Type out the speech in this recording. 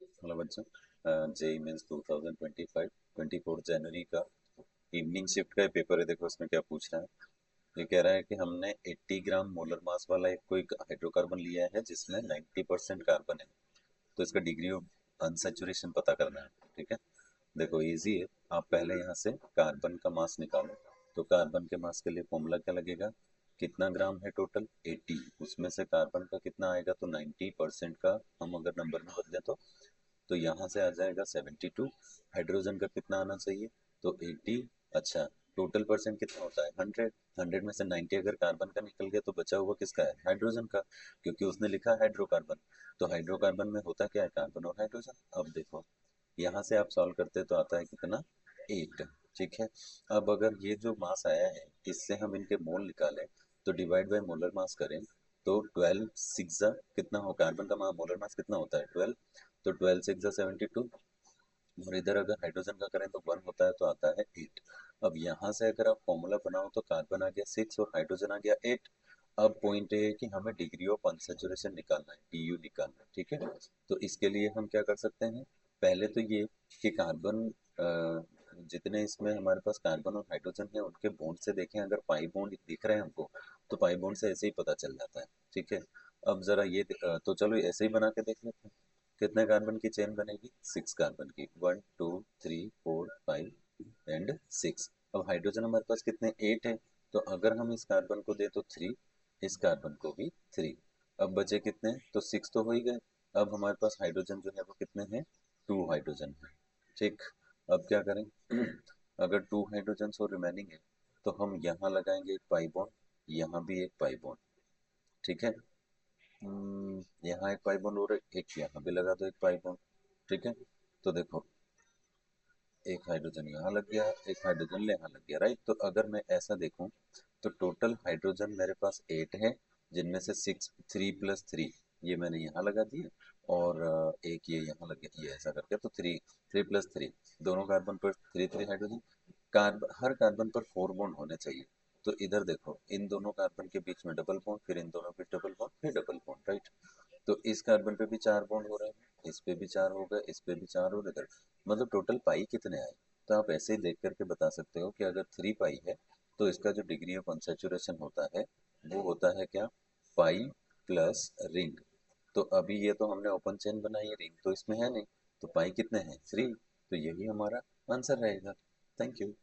Hello बच्चों, JEE mains 2025 24 जनवरी का evening shift का पेपर है। देखो इसमें क्या पूछ रहा है। ये कह रहा है कि हमने 80 ग्राम मोलर मास वाला एक कोई हाइड्रोकार्बन लिया है जिसमें 90% कार्बन है। तो इसका डिग्री ऑफ अनसैचुरेशन पता करना है। ठीक है, देखो इजी है। आप पहले यहाँ से कार्बन का मास निकालो। तो कार्बन के मास के लिए फॉर्मूला क्या लगेगा, कितना ग्राम है टोटल 80, उसमें से कार्बन का कितना आएगा तो 90% का हम अगर नंबर में बदलें तो यहाँ से आ जाएगा 72। हाइड्रोजन का कितना आना चाहिए तो 80। अच्छा, टोटल परसेंट कितना होता है 100। 100 में से 90 अगर कार्बन का निकल गया तो बचा हुआ किसका है, हाइड्रोजन का, क्योंकि उसने लिखा हाइड्रोकार्बन। तो हाइड्रोकार्बन में होता क्या है, कार्बन और हाइड्रोजन। अब देखो यहाँ से आप सॉल्व करते तो आता है कितना, 8। ठीक है, अब अगर ये जो मास आया है इससे हम इनके मोल निकालें तो डिवाइड बाय मोलर मास करें तो 12 सिक्स कितना हो, कार्बन का मोलर मास कितना होता है 12। तो 12 सिक्स 72। और इधर अगर हाइड्रोजन का करें तो 1 होता है तो आता है 8। अब यहाँ से अगर आप फॉर्मूला बनाओ तो कार्बन आ गया 6 और हाइड्रोजन आ गया 8। अब पॉइंट ये है कि हमें डिग्री ऑफ अनसैचुरेशन निकालना है, डीयू निकालना है। ठीक है, तो इसके लिए हम क्या कर सकते हैं, पहले तो ये कि कार्बन जितने इसमें हमारे पास कार्बन और हाइड्रोजन है उनके बॉन्ड से देखें, अगर पाई बॉन्ड दिख रहे हैं हमको तो पाई बॉन्ड से ऐसे ही पता चल जाता है। ठीक है, अब जरा ये तो चलो ऐसे ही बना के देख लेते हैं। कितने कार्बन की चेन बनेगी, 6 कार्बन की, 1 2 3 4 5 एंड 6। अब हाइड्रोजन हमारे पास कितने 8 है, तो अगर हम इस कार्बन को दे तो 3, इस कार्बन को भी 3। अब बचे कितने, तो 6 तो हो ही गए। अब हमारे पास हाइड्रोजन जो है वो कितने हैं, 2 हाइड्रोजन है। ठीक, अब क्या करें अगर 2 हाइड्रोजन और रिमेनिंग है तो हम यहाँ लगाएंगे एक पाई बॉन्ड, यहाँ भी एक पाई बॉन्ड। ठीक है, यहाँ एक पाई बॉन्ड और एक यहाँ भी लगा दो एक पाई बॉन्ड। ठीक है, तो देखो एक हाइड्रोजन यहाँ लग गया, एक हाइड्रोजन यहाँ लग गया, राइट। तो अगर मैं ऐसा देखूं तो टोटल हाइड्रोजन मेरे पास 8 है, जिनमें से 6 3 प्लस 3 ये मैंने यहाँ लगा दिए, और एक ये यहाँ लग गया, ये ऐसा करके तो 3 3 प्लस 3, दोनों कार्बन पर 3 3 हाइड्रोजन। हर कार्बन पर 4 बॉन्ड होने चाहिए। तो इधर देखो इन दोनों कार्बन के बीच में डबल बॉन्ड, फिर इन दोनों के डबल बॉन्ड, फिर डबल बॉन्ड, राइट। तो इस कार्बन पे भी 4 बॉन्ड हो रहे हैं, इस पे भी 4 हो गए, इस पे भी 4 और इधर, मतलब टोटल पाई कितने आए। तो आप ऐसे ही देख करके बता सकते हो कि अगर 3 पाई है तो इसका जो डिग्री ऑफ अनसैचुरेशन होता है वो होता है क्या, पाई प्लस रिंग। तो अभी ये तो हमने ओपन चेन बनाई है, रिंग तो इसमें है नहीं, तो पाई कितने हैं 3। तो यही हमारा आंसर रहेगा। Thank you.